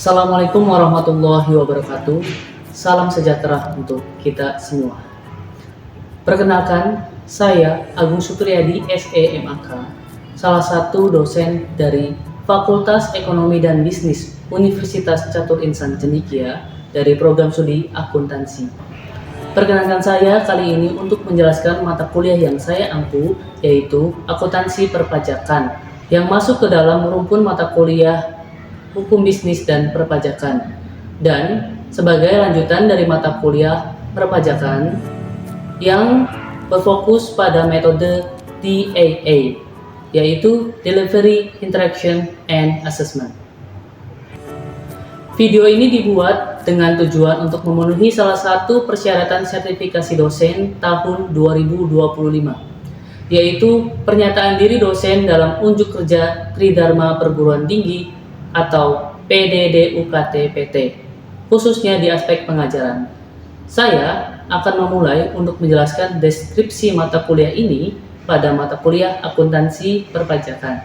Assalamualaikum warahmatullahi wabarakatuh. Salam sejahtera untuk kita semua. Perkenalkan, saya Agung Supriyadi, SEMAK, salah satu dosen dari Fakultas Ekonomi dan Bisnis Universitas Catur Insan Cendekia dari program studi akuntansi. Perkenalkan saya kali ini untuk menjelaskan mata kuliah yang saya ampu, yaitu akuntansi perpajakan, yang masuk ke dalam rumpun mata kuliah Hukum Bisnis dan Perpajakan, dan sebagai lanjutan dari mata kuliah perpajakan yang berfokus pada metode DAA, yaitu Delivery, Interaction, and Assessment. Video ini dibuat dengan tujuan untuk memenuhi salah satu persyaratan sertifikasi dosen tahun 2025, yaitu pernyataan diri dosen dalam unjuk kerja Tridharma Perguruan Tinggi atau PDDUKT-PT, khususnya di aspek pengajaran. Saya akan memulai untuk menjelaskan deskripsi mata kuliah ini pada mata kuliah akuntansi perpajakan.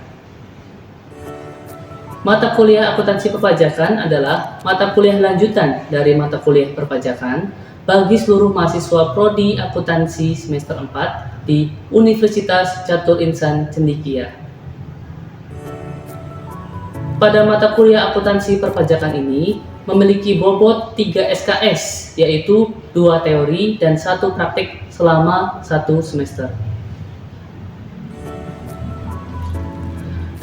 Mata kuliah akuntansi perpajakan adalah mata kuliah lanjutan dari mata kuliah perpajakan bagi seluruh mahasiswa prodi akuntansi semester 4 di Universitas Catur Insan Cendekia. Pada mata kuliah akuntansi perpajakan ini memiliki bobot 3 SKS, yaitu 2 teori dan 1 praktik selama 1 semester.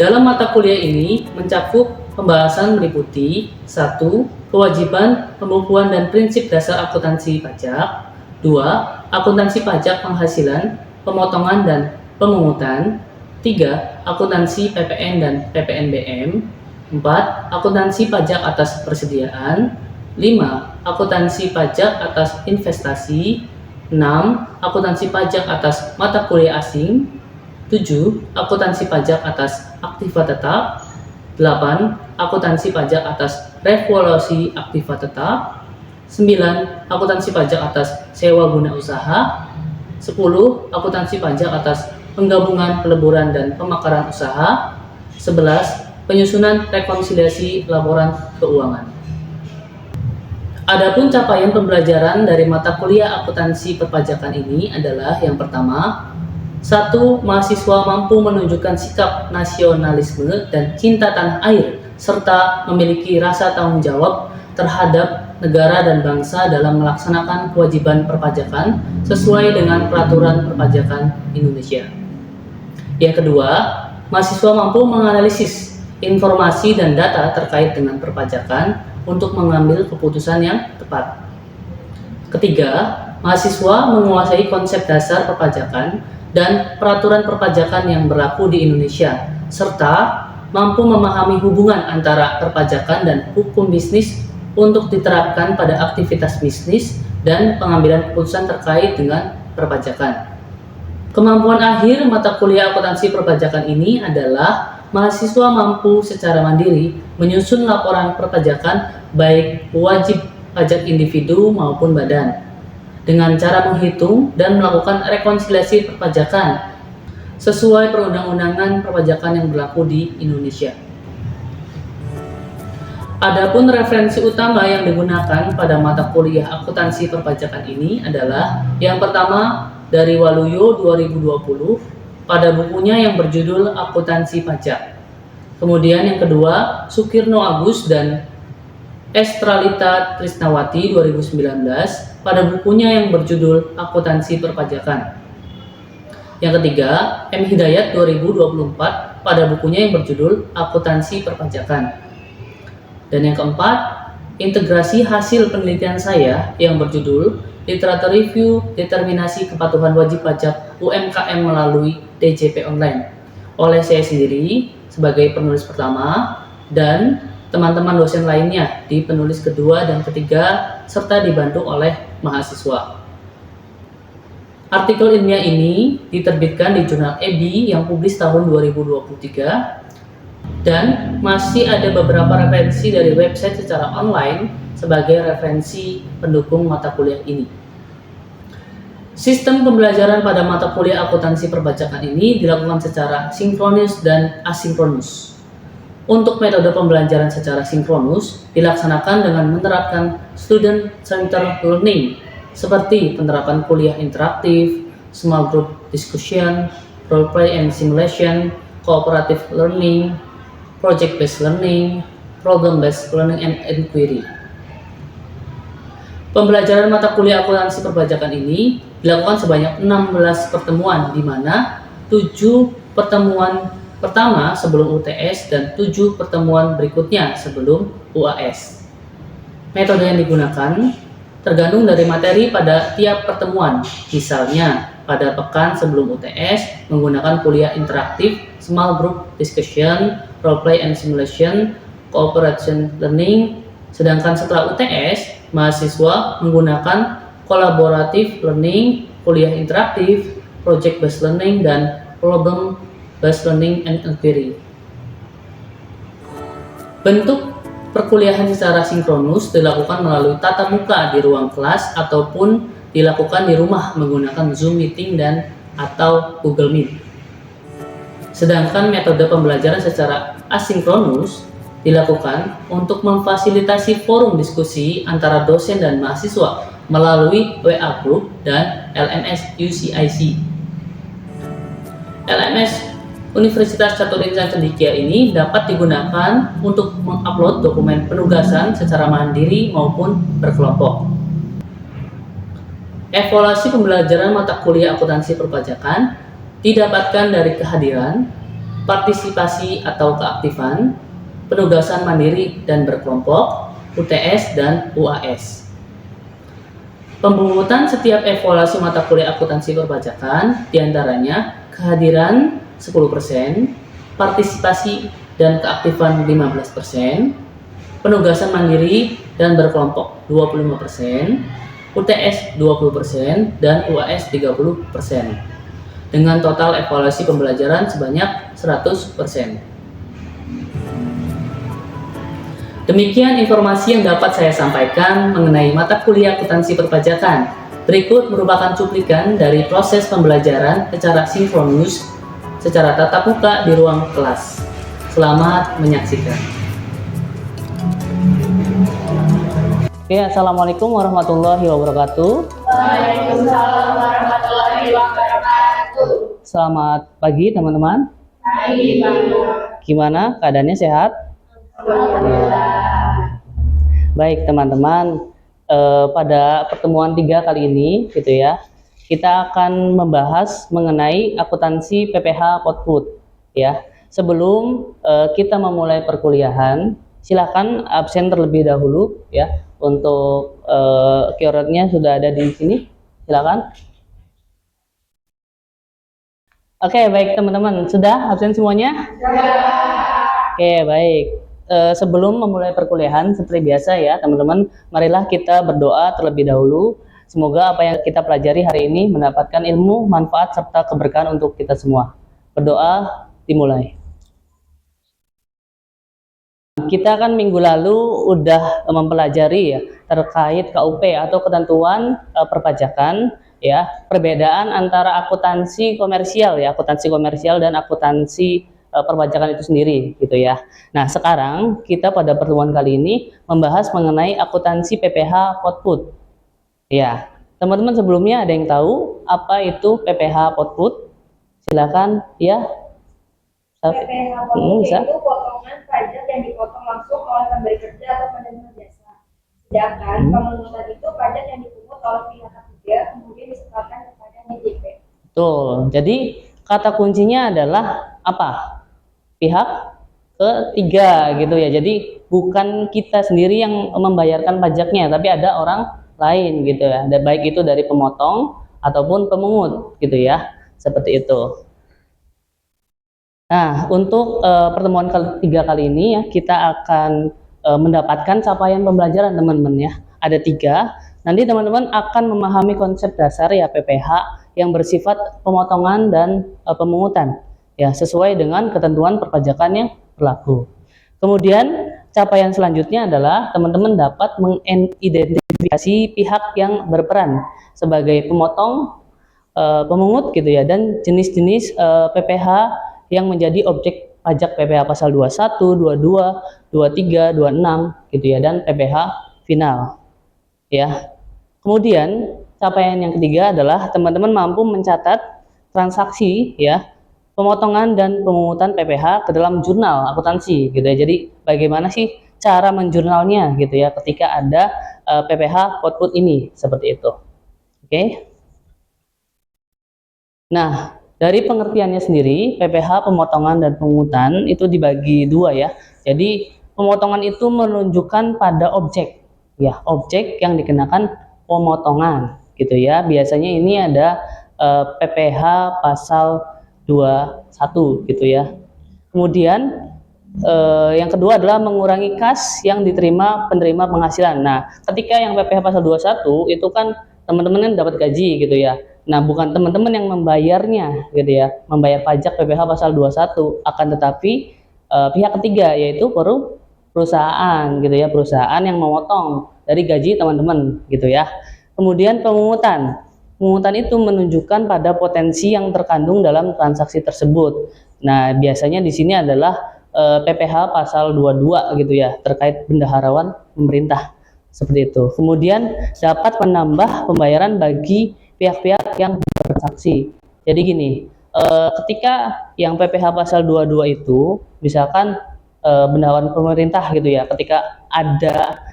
Dalam mata kuliah ini mencakup pembahasan meliputi 1. Kewajiban, pembukuan dan prinsip dasar akuntansi pajak. 2. Akuntansi pajak penghasilan, pemotongan dan pemungutan. 3. Akuntansi PPN dan PPNBM. 4. Akuntansi pajak atas persediaan. 5. Akuntansi pajak atas investasi. 6. Akuntansi pajak atas mata kuliah asing. 7. Akuntansi pajak atas aktiva tetap. 8. Akuntansi pajak atas revaluasi aktiva tetap. 9. Akuntansi pajak atas sewa guna usaha. 10. Akuntansi pajak atas penggabungan peleburan dan pemekaran usaha. 11. Penyusunan rekonsiliasi laporan keuangan. Adapun capaian pembelajaran dari mata kuliah akuntansi perpajakan ini adalah yang pertama, 1. Mahasiswa mampu menunjukkan sikap nasionalisme dan cinta tanah air serta memiliki rasa tanggung jawab terhadap negara dan bangsa dalam melaksanakan kewajiban perpajakan sesuai dengan peraturan perpajakan Indonesia. Yang kedua, mahasiswa mampu menganalisis informasi dan data terkait dengan perpajakan untuk mengambil keputusan yang tepat. Ketiga, mahasiswa menguasai konsep dasar perpajakan dan peraturan perpajakan yang berlaku di Indonesia, serta mampu memahami hubungan antara perpajakan dan hukum bisnis untuk diterapkan pada aktivitas bisnis dan pengambilan keputusan terkait dengan perpajakan. Kemampuan akhir mata kuliah akuntansi perpajakan ini adalah mahasiswa mampu secara mandiri menyusun laporan perpajakan baik wajib pajak individu maupun badan dengan cara menghitung dan melakukan rekonsiliasi perpajakan sesuai perundang-undangan perpajakan yang berlaku di Indonesia. Adapun referensi utama yang digunakan pada mata kuliah akuntansi perpajakan ini adalah yang pertama dari Waluyo 2020 pada bukunya yang berjudul Akuntansi Pajak. Kemudian yang kedua, Sukirno Agus dan Estralita Trisnawati 2019 pada bukunya yang berjudul Akuntansi Perpajakan. Yang ketiga, M. Hidayat 2024 pada bukunya yang berjudul Akuntansi Perpajakan. Dan yang keempat, integrasi hasil penelitian saya yang berjudul Literatur Review Determinasi Kepatuhan Wajib Pajak UMKM melalui DJP Online oleh saya sendiri sebagai penulis pertama dan teman-teman dosen lainnya di penulis kedua dan ketiga serta dibantu oleh mahasiswa. Artikel ilmiah ini diterbitkan di jurnal EBI yang publis tahun 2023 dan masih ada beberapa referensi dari website secara online sebagai referensi pendukung mata kuliah ini. Sistem pembelajaran pada mata kuliah akuntansi perpajakan ini dilakukan secara sinkronis dan asinkronus. Untuk metode pembelajaran secara sinkronus dilaksanakan dengan menerapkan student-centered learning seperti penerapan kuliah interaktif, small group discussion, role play and simulation, cooperative learning, project-based learning, problem-based learning and inquiry. Pembelajaran mata kuliah akuntansi perpajakan ini dilakukan sebanyak 16 pertemuan, di mana 7 pertemuan pertama sebelum UTS dan 7 pertemuan berikutnya sebelum UAS. Metode yang digunakan tergantung dari materi pada tiap pertemuan. Misalnya, pada pekan sebelum UTS menggunakan kuliah interaktif, small group discussion, role play and simulation, cooperation learning. Sedangkan setelah UTS, mahasiswa menggunakan collaborative learning, kuliah interaktif, project-based learning, dan problem-based learning and inquiry. Bentuk perkuliahan secara sinkronus dilakukan melalui tatap muka di ruang kelas ataupun dilakukan di rumah menggunakan Zoom Meeting dan atau Google Meet. Sedangkan metode pembelajaran secara asinkronus dilakukan untuk memfasilitasi forum diskusi antara dosen dan mahasiswa melalui WA Group dan LMS UCIC. LMS Universitas Catur Insan Cendekia ini dapat digunakan untuk mengupload dokumen penugasan secara mandiri maupun berkelompok. Evaluasi pembelajaran mata kuliah akuntansi perpajakan didapatkan dari kehadiran, partisipasi atau keaktifan, penugasan mandiri dan berkelompok, UTS dan UAS. Pemungutan setiap evaluasi mata kuliah akuntansi perpajakan diantaranya kehadiran 10%, partisipasi dan keaktifan 15%, penugasan mandiri dan berkelompok 25%, UTS 20%, dan UAS 30%, dengan total evaluasi pembelajaran sebanyak 100%. Demikian informasi yang dapat saya sampaikan mengenai mata kuliah akuntansi perpajakan. Berikut merupakan cuplikan dari proses pembelajaran secara sinkronus secara tatap muka di ruang kelas. Selamat menyaksikan. Oke, assalamualaikum warahmatullahi wabarakatuh. Waalaikumsalam warahmatullahi wabarakatuh. Selamat pagi teman-teman. Pagi, Pak. Gimana keadaannya, sehat? Alhamdulillah. Baik teman-teman, pada pertemuan 3 kali ini gitu ya, kita akan membahas mengenai akuntansi PPH Output ya. Sebelum kita memulai perkuliahan, silakan absen terlebih dahulu ya. Untuk keywordnya sudah ada di sini, silakan. Oke, baik teman-teman, sudah absen semuanya? Oke, baik. Sebelum memulai perkuliahan seperti biasa ya teman-teman, marilah kita berdoa terlebih dahulu. Semoga apa yang kita pelajari hari ini mendapatkan ilmu, manfaat, serta keberkahan untuk kita semua. Berdoa dimulai. Kita kan minggu lalu udah mempelajari ya terkait KUP atau ketentuan perpajakan ya, perbedaan antara akuntansi komersial ya, akuntansi komersial dan akuntansi perpajakan itu sendiri gitu ya. Nah, sekarang kita pada pertemuan kali ini membahas mengenai akuntansi PPH Output. Ya, teman-teman sebelumnya ada yang tahu apa itu PPH Output? Silakan ya. PPH Output Bisa. itu potongan pajak yang dipotong langsung oleh pemberi kerja atau penerima jasa. Sedangkan pemungutan itu pajak yang dipungut oleh pihak ketiga kemudian disetorkan kepada NJP. Betul. Jadi kata kuncinya adalah apa? Pihak ketiga gitu ya. Jadi bukan kita sendiri yang membayarkan pajaknya, tapi ada orang lain gitu ya. Baik itu dari pemotong ataupun pemungut gitu ya. Seperti itu. Nah, untuk pertemuan ketiga kali ini ya, kita akan mendapatkan capaian pembelajaran teman-teman ya. Ada 3. Nanti teman-teman akan memahami konsep dasar ya PPH yang bersifat pemotongan dan pemungutan ya, sesuai dengan ketentuan perpajakan yang berlaku. Kemudian capaian selanjutnya adalah teman-teman dapat mengidentifikasi pihak yang berperan sebagai pemotong, pemungut gitu ya, dan jenis-jenis PPH yang menjadi objek pajak PPh pasal 21, 22, 23, 26 gitu ya, dan PPh final ya. Kemudian capaian yang ketiga adalah teman-teman mampu mencatat transaksi ya, pemotongan dan pemungutan PPh ke dalam jurnal akuntansi gitu ya. Jadi bagaimana sih cara menjurnalnya gitu ya ketika ada PPh output ini seperti itu. Oke. Nah, dari pengertiannya sendiri, PPh pemotongan dan pemungutan itu dibagi dua ya. Jadi pemotongan itu menunjukkan pada objek ya, objek yang dikenakan pemotongan gitu ya. Biasanya ini ada PPh pasal 21 gitu ya. Kemudian yang kedua adalah mengurangi kas yang diterima penerima penghasilan. Nah, ketika yang PPh pasal 21 itu kan teman-teman dapat gaji gitu ya. Nah, bukan teman-teman yang membayarnya gitu ya, membayar pajak PPh pasal 21, akan tetapi pihak ketiga yaitu perusahaan gitu ya, perusahaan yang memotong dari gaji teman-teman gitu ya. Kemudian pemungutan. Pemungutan itu menunjukkan pada potensi yang terkandung dalam transaksi tersebut. Nah, biasanya di sini adalah PPh pasal 22 gitu ya, terkait bendaharawan pemerintah seperti itu. Kemudian dapat menambah pembayaran bagi pihak-pihak yang bertransaksi. Jadi gini, ketika yang PPh pasal 22 itu misalkan bendaharawan pemerintah gitu ya, ketika ada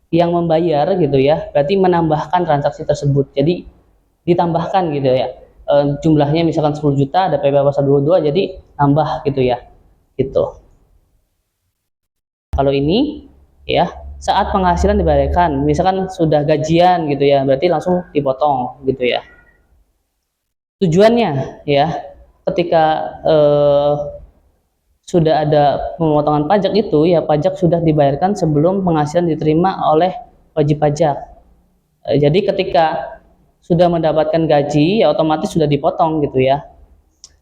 yang membayar gitu ya, berarti menambahkan transaksi tersebut. Jadi ditambahkan gitu ya. Jumlahnya misalkan 10 juta, ada PPh pasal 22, jadi tambah gitu ya. Gitu. Kalau ini ya, saat penghasilan dibayarkan, misalkan sudah gajian gitu ya, berarti langsung dipotong gitu ya. Tujuannya ya, ketika sudah ada pemotongan pajak itu ya, pajak sudah dibayarkan sebelum penghasilan diterima oleh wajib pajak. Jadi ketika sudah mendapatkan gaji ya otomatis sudah dipotong gitu ya.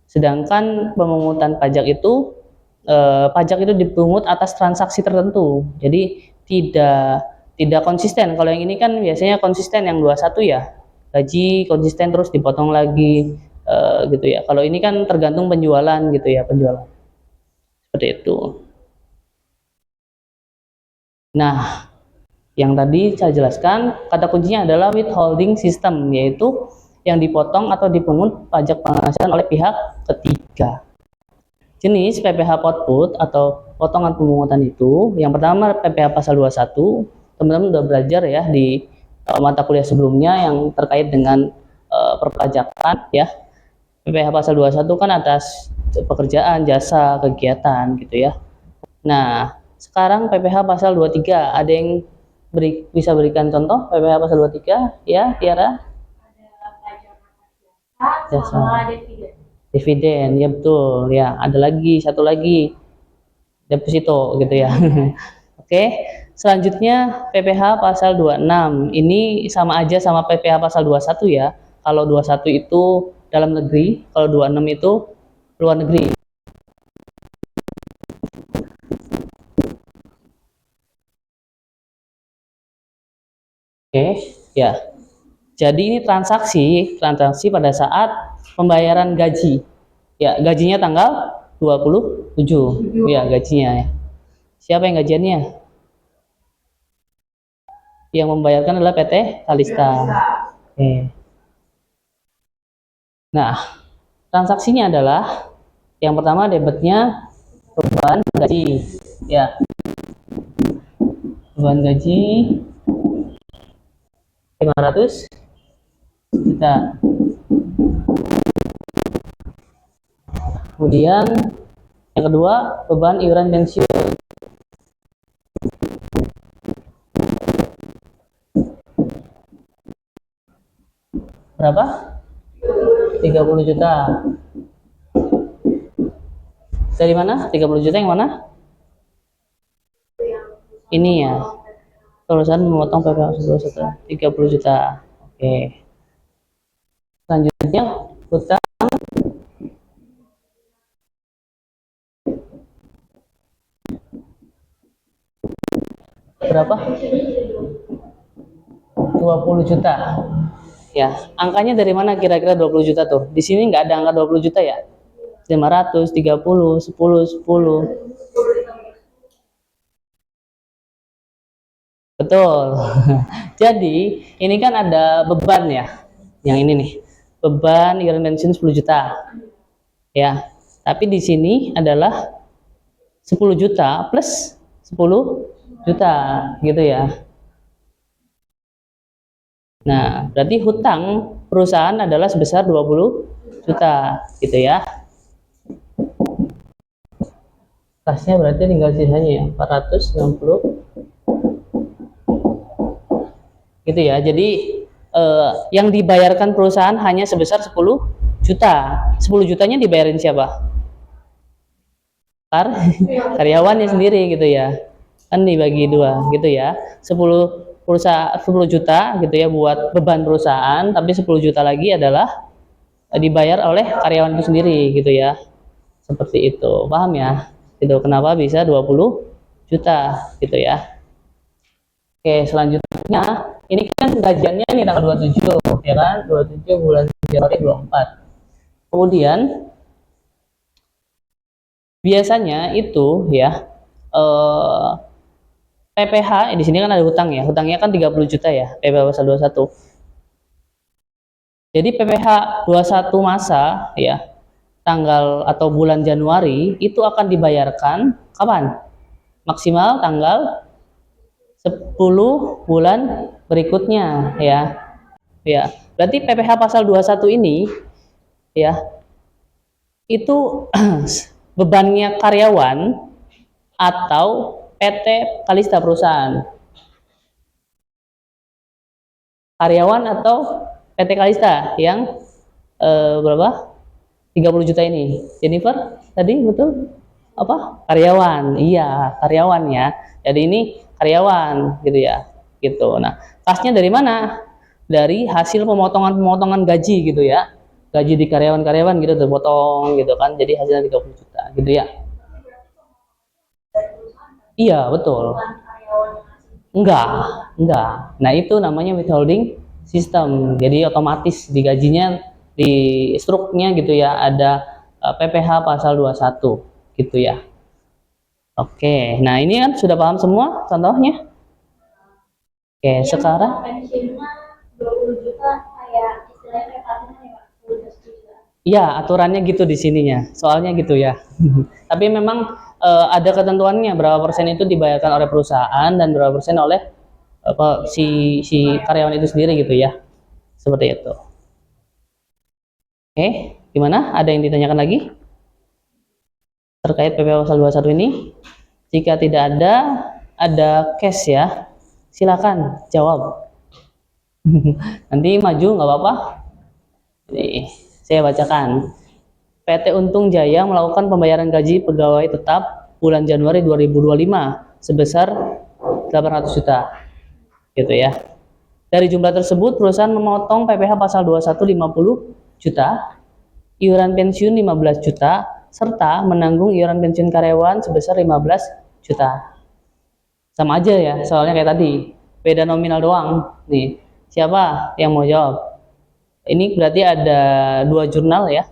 Sedangkan pemungutan pajak itu pajak itu dipungut atas transaksi tertentu. Jadi tidak konsisten. Kalau yang ini kan biasanya konsisten, yang 21 ya. Gaji konsisten terus dipotong lagi gitu ya. Kalau ini kan tergantung penjualan gitu ya, penjualan. Seperti itu. Nah, yang tadi saya jelaskan, kata kuncinya adalah withholding system, yaitu yang dipotong atau dipungut pajak penghasilan oleh pihak ketiga. Jenis PPh output atau potongan pemungutan itu, yang pertama PPh pasal 21, teman-teman udah belajar ya di mata kuliah sebelumnya yang terkait dengan perpajakan ya. PPh pasal 21 kan atas pekerjaan, jasa, kegiatan gitu ya. Nah, sekarang PPh pasal 23, ada yang bisa berikan contoh PPh pasal 23 ya, Tiara? Jasa. Dividen, ya betul ya. Ada lagi satu lagi, deposito gitu ya. Oke, selanjutnya PPh pasal 26 ini sama aja sama PPh pasal 21 ya. Kalau 21 itu dalam negeri, kalau 26 itu luar negeri. Oke ya, jadi ini transaksi pada saat pembayaran gaji ya. Gajinya tanggal 27 ya, gajinya ya. Siapa yang gajiannya? Yang membayarkan adalah PT Kalista. Oke. Nah, transaksinya adalah yang pertama debitnya beban gaji ya, beban gaji 500 juta. Kemudian yang kedua beban iuran pensiun berapa? 30 juta. Dari mana? 30 juta yang mana? Ini ya. Perusahaan memotong PPh 30 juta. Oke. Selanjutnya hutang berapa? 20 juta. Ya, angkanya dari mana kira-kira 20 juta tuh? Di sini nggak ada angka 20 juta ya? 500, 30, 10, 10. Betul. Jadi, ini kan ada beban ya. Yang ini nih. Beban iuran pensiun 10 juta. Ya. Tapi di sini adalah 10 juta plus 10 juta gitu ya. Nah, berarti hutang perusahaan adalah sebesar 20 juta gitu ya. Kasnya berarti tinggal sisanya ya, 460 gitu ya. Jadi yang dibayarkan perusahaan hanya sebesar 10 juta. 10 jutanya dibayarin siapa? Karyawannya sendiri gitu ya. Kan dibagi dua gitu ya. 10 juta gitu ya buat beban perusahaan, tapi 10 juta lagi adalah dibayar oleh karyawan itu sendiri gitu ya. Seperti itu. Paham ya? Gitu. Kenapa bisa 20 juta gitu ya. Oke, selanjutnya ini kan gajiannya nih tanggal 27 ya kan, 27 bulan Januari 24. Kemudian biasanya itu ya PPh di sini kan ada hutang ya, hutangnya kan 30 juta ya, PPh pasal 21. Jadi PPh 21 masa ya, tanggal atau bulan Januari itu akan dibayarkan kapan? Maksimal tanggal 10 bulan berikutnya ya. Ya, berarti PPh pasal 21 ini ya itu bebannya karyawan atau PT Kalista perusahaan. Karyawan atau PT Kalista yang berapa? 30 juta ini. Jennifer tadi betul? Apa? Karyawan. Iya, karyawan ya. Jadi ini karyawan gitu ya. Gitu. Nah, kasnya dari mana? Dari hasil pemotongan gaji gitu ya. Gaji di karyawan-karyawan gitu terpotong gitu kan. Jadi hasilnya 30 juta gitu ya. Iya, betul. Enggak. Nah, itu namanya withholding system. Jadi otomatis di gajinya, di struknya gitu ya, ada PPh pasal 21 gitu ya. Oke, nah ini kan sudah paham semua contohnya. Oke, sekarang pensiunnya 20 juta kayak istilahnya kayak tabungan ya Pak, 12 juta. ya aturannya gitu di sininya, soalnya gitu ya. Tapi memang ada ketentuannya berapa persen itu dibayarkan oleh perusahaan dan berapa persen oleh si karyawan itu sendiri gitu ya. Seperti itu. Oke, gimana? Ada yang ditanyakan lagi terkait PPh pasal 21 ini? Jika tidak ada case ya, silakan jawab. Nanti maju nggak apa-apa. Nih, saya bacakan. PT Untung Jaya melakukan pembayaran gaji pegawai tetap bulan Januari 2025 sebesar 800 juta. Gitu ya. Dari jumlah tersebut, perusahaan memotong PPh pasal 21 50 juta, iuran pensiun 15 juta, serta menanggung iuran pensiun karyawan sebesar 15 juta. Sama aja ya, soalnya kayak tadi, beda nominal doang. Nih, siapa yang mau jawab? Ini berarti ada dua jurnal ya.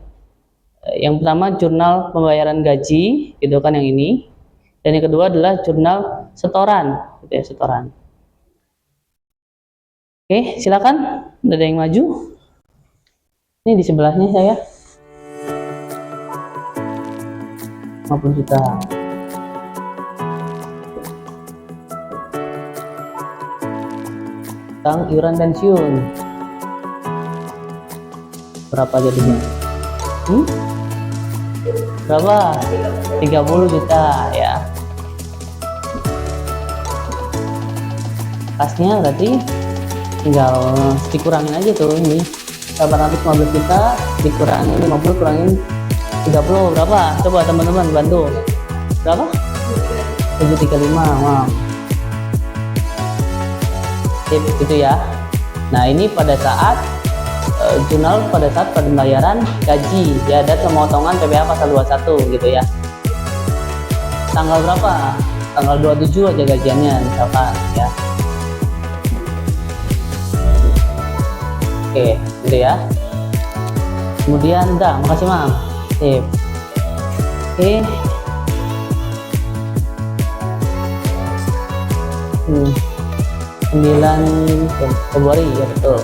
Yang pertama jurnal pembayaran gaji, gitu kan yang ini. Dan yang kedua adalah jurnal setoran, gitu ya, setoran. Oke, silakan. Ada yang maju? Ini di sebelahnya saya. 50 juta. Tentang iuran pensiun. Berapa jadinya? Berapa? 30 juta ya. Kasnya berarti tinggal dikurangin aja tuh ini. 815 juta dikurangin 50 kurangin 30 berapa? Coba teman-teman bantu. Berapa? 735. Wow. Tip gitu ya. Nah, ini pada saat jurnal pada saat pembayaran gaji ya, ada pemotongan PPh pasal 21 gitu ya. Tanggal berapa? Tanggal 27 aja gajiannya misalkan ya. Oke, gitu ya. Kemudian makasih Mam. Sip. Oke. 9 Februari ya, betul.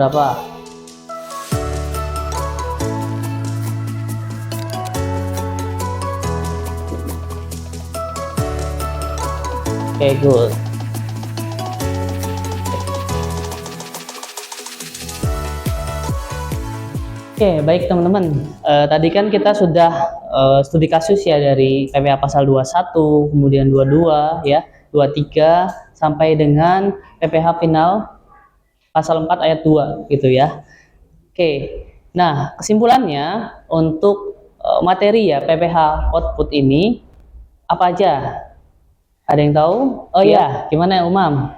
Berapa? Oke, good. Oke, baik teman-teman. Tadi kan kita sudah studi kasus ya dari PPh pasal 21, kemudian 22 ya, 23 sampai dengan PPh final pasal 4 ayat 2 gitu ya. Oke. Nah, kesimpulannya untuk materi ya PPh output ini apa aja? Ada yang tahu? Oh ya, gimana ya Umam?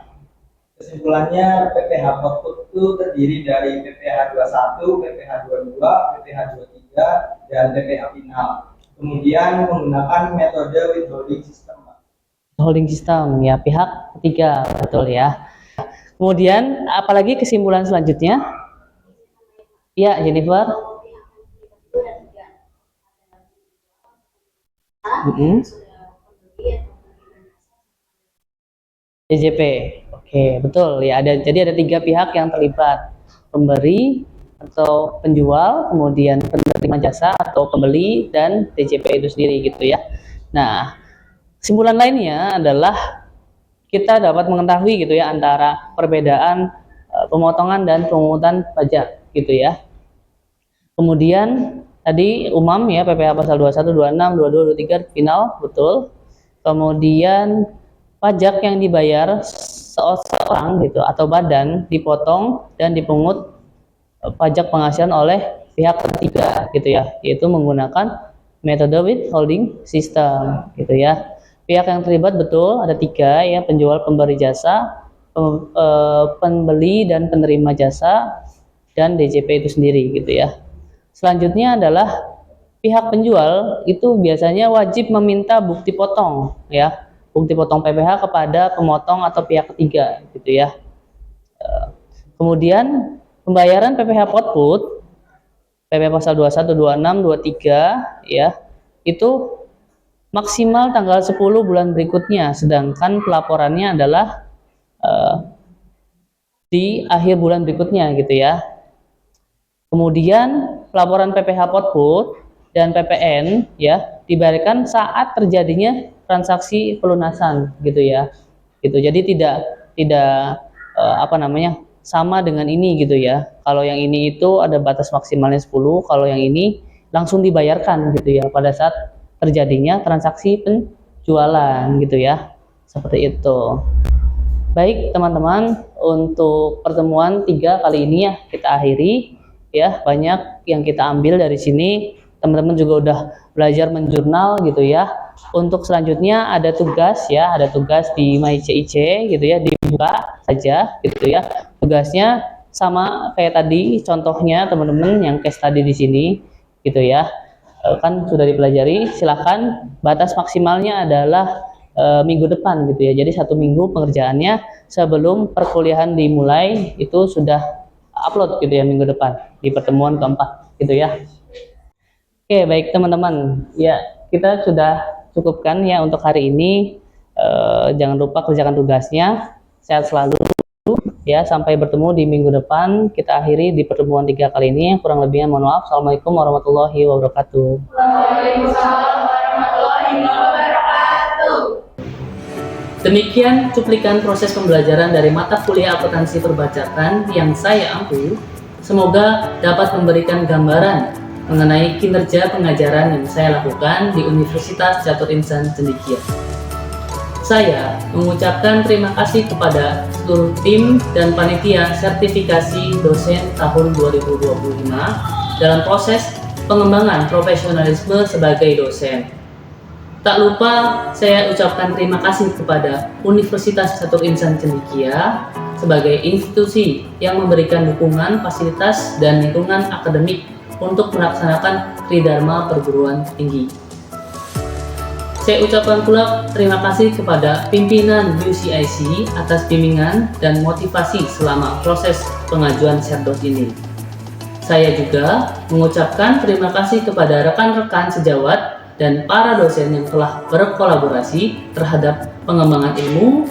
Kesimpulannya PPh output itu terdiri dari PPh 21, PPh 22, PPh 23, dan PPh final. Kemudian menggunakan metode withholding system. Holding system ya, pihak ketiga, betul ya. Kemudian apalagi kesimpulan selanjutnya? Ya, Jennifer. DJP. Oke, betul ya. Jadi ada 3 pihak yang terlibat, pemberi atau penjual, kemudian penerima jasa atau pembeli, dan DJP itu sendiri gitu ya. Nah, kesimpulan lainnya adalah kita dapat mengetahui gitu ya antara perbedaan pemotongan dan pemungutan pajak gitu ya. Kemudian tadi Umam ya PPh pasal 21, 26, 22, 23 final, betul. Kemudian pajak yang dibayar seorang gitu atau badan dipotong dan dipungut pajak penghasilan oleh pihak ketiga gitu ya, yaitu menggunakan metode withholding system gitu ya. Pihak yang terlibat betul ada 3 ya, penjual, pemberi jasa, pembeli dan penerima jasa, dan DJP itu sendiri gitu ya. Selanjutnya adalah pihak penjual itu biasanya wajib meminta bukti potong ya, bukti potong PPh kepada pemotong atau pihak ketiga gitu ya. Kemudian pembayaran PPh output PPh pasal 21, 26, 23 ya, itu maksimal tanggal 10 bulan berikutnya, sedangkan pelaporannya adalah di akhir bulan berikutnya gitu ya. Kemudian pelaporan PPh output dan PPN ya dibayarkan saat terjadinya transaksi pelunasan gitu ya. Gitu. Jadi tidak sama dengan ini gitu ya. Kalau yang ini itu ada batas maksimalnya 10, kalau yang ini langsung dibayarkan gitu ya pada saat terjadinya transaksi penjualan gitu ya. Seperti itu. Baik teman-teman, untuk pertemuan 3 kali ini ya kita akhiri ya. Banyak yang kita ambil dari sini. Teman-teman juga udah belajar menjurnal gitu ya. Untuk selanjutnya ada tugas ya, ada tugas di MyCIC gitu ya, dibuka saja gitu ya. Tugasnya sama kayak tadi contohnya teman-teman yang case tadi di sini gitu ya. Kan sudah dipelajari, silahkan batas maksimalnya adalah minggu depan gitu ya. Jadi 1 minggu pengerjaannya sebelum perkuliahan dimulai itu sudah upload gitu ya minggu depan di pertemuan keempat gitu ya. Oke, baik teman-teman. Ya, kita sudah cukupkan ya untuk hari ini. Jangan lupa kerjakan tugasnya. Sehat selalu ya. Sampai bertemu di minggu depan. Kita akhiri di pertemuan 3 kali ini. Kurang lebihnya mohon maaf. Assalamualaikum warahmatullahi wabarakatuh. Waalaikumsalam warahmatullahi wabarakatuh. Demikian cuplikan proses pembelajaran dari mata kuliah akuntansi perpajakan yang saya ampu. Semoga dapat memberikan gambaran mengenai kinerja pengajaran yang saya lakukan di Universitas Catur Insan Cendekia. Saya mengucapkan terima kasih kepada seluruh tim dan panitia sertifikasi dosen tahun 2025 dalam proses pengembangan profesionalisme sebagai dosen. Tak lupa saya ucapkan terima kasih kepada Universitas Catur Insan Cendekia sebagai institusi yang memberikan dukungan, fasilitas, dan lingkungan akademik untuk melaksanakan tridharma perguruan tinggi. Saya ucapkan pula terima kasih kepada pimpinan UCIC atas bimbingan dan motivasi selama proses pengajuan Serdot ini. Saya juga mengucapkan terima kasih kepada rekan-rekan sejawat dan para dosen yang telah berkolaborasi terhadap pengembangan ilmu.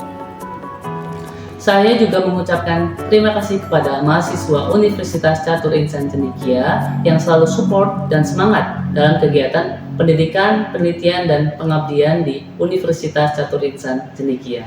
Saya juga mengucapkan terima kasih kepada mahasiswa Universitas Catur Insan Cendekia yang selalu support dan semangat dalam kegiatan pendidikan, penelitian, dan pengabdian di Universitas Catur Insan Cendekia.